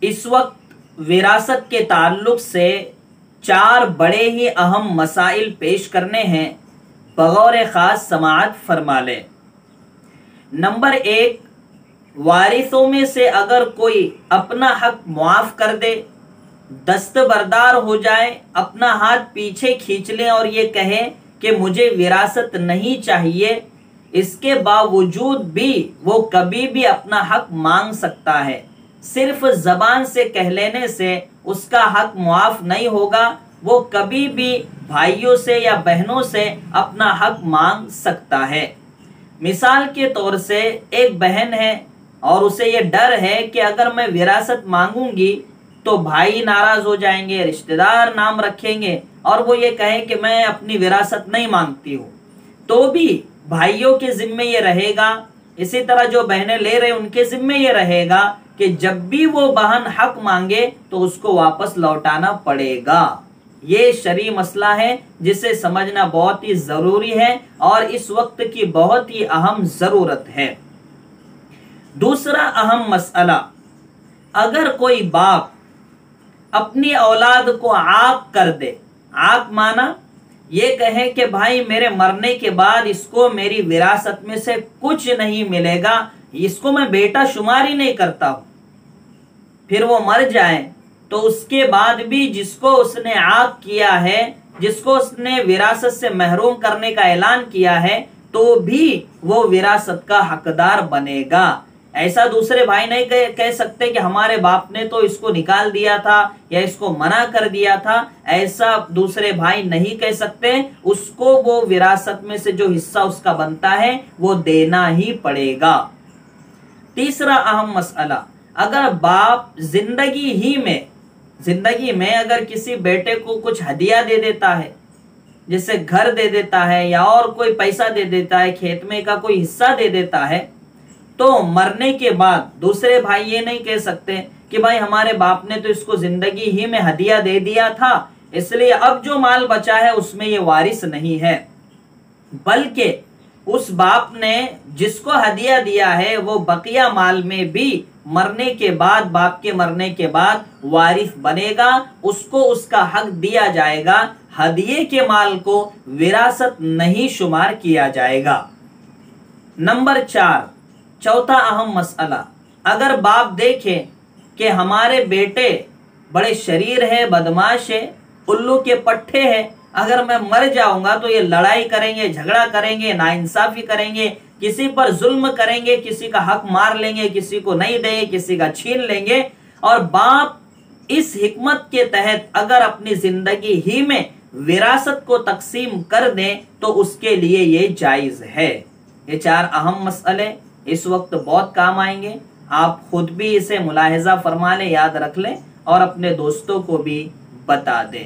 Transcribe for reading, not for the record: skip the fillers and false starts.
इस वक्त विरासत के ताल्लुक से 4 बड़े ही अहम मसाइल पेश करने हैं, बगौर ख़ास समाअत फरमा लें। नंबर 1, वारिसों में से अगर कोई अपना हक मुआफ़ कर दे, दस्तबरदार हो जाए, अपना हाथ पीछे खींच ले और ये कहे कि मुझे विरासत नहीं चाहिए, इसके बावजूद भी वो कभी भी अपना हक मांग सकता है। सिर्फ जबान से कह लेने से उसका हक मुआफ नहीं होगा, वो कभी भी भाइयों से या बहनों से अपना हक मांग सकता है। मिसाल के तौर से एक बहन है और उसे ये डर है कि अगर मैं विरासत मांगूंगी तो भाई नाराज हो जाएंगे, रिश्तेदार नाम रखेंगे और वो ये कहे कि मैं अपनी विरासत नहीं मांगती हूँ, तो भी भाइयों के जिम्मे ये रहेगा। इसी तरह जो बहनें ले रहे उनके जिम्मे ये रहेगा कि जब भी वो बहन हक मांगे तो उसको वापस लौटाना पड़ेगा। ये शरई मसला है जिसे समझना बहुत ही जरूरी है और इस वक्त की बहुत ही अहम जरूरत है। दूसरा अहम मसला, अगर कोई बाप अपनी औलाद को आक कर दे, आक माना ये कहे कि भाई मेरे मरने के बाद इसको मेरी विरासत में से कुछ नहीं मिलेगा, इसको मैं बेटा शुमार ही नहीं करता हूं, फिर वो मर जाए तो उसके बाद भी जिसको उसने आक किया है, जिसको उसने विरासत से महरूम करने का ऐलान किया है, तो भी वो विरासत का हकदार बनेगा। ऐसा दूसरे भाई नहीं कह सकते कि हमारे बाप ने तो इसको निकाल दिया था या इसको मना कर दिया था, ऐसा दूसरे भाई नहीं कह सकते। उसको वो विरासत में से जो हिस्सा उसका बनता है वो देना ही पड़ेगा। तीसरा अहम मसला, अगर बाप जिंदगी में अगर किसी बेटे को कुछ हदिया दे देता है, जैसे घर दे देता है या और कोई पैसा दे देता है, खेत में का कोई हिस्सा दे देता है, तो मरने के बाद दूसरे भाई ये नहीं कह सकते कि भाई हमारे बाप ने तो इसको जिंदगी ही में हदिया दे दिया था, इसलिए अब जो माल बचा है उसमें ये वारिस नहीं है। बल्कि उस बाप ने जिसको हदिया दिया है वो बकिया माल में भी मरने के बाद, बाप के मरने के बाद वारिस बनेगा, उसको उसका हक दिया जाएगा, हदिये के माल को विरासत नहीं शुमार किया जाएगा। नंबर 4, चौथा अहम मसला, अगर बाप देखे कि हमारे बेटे बड़े शरीर है, बदमाश है, उल्लू के पट्टे हैं, अगर मैं मर जाऊंगा तो ये लड़ाई करेंगे, झगड़ा करेंगे, नाइंसाफी करेंगे, किसी पर जुल्म करेंगे, किसी का हक मार लेंगे, किसी को नहीं देंगे, किसी का छीन लेंगे, और बाप इस हिकमत के तहत अगर अपनी जिंदगी ही में विरासत को तकसीम कर दें तो उसके लिए ये जायज है। ये 4 अहम मसले इस वक्त बहुत काम आएंगे। आप खुद भी इसे मुलाहिजा फरमा लें, याद रख लें और अपने दोस्तों को भी बता दें।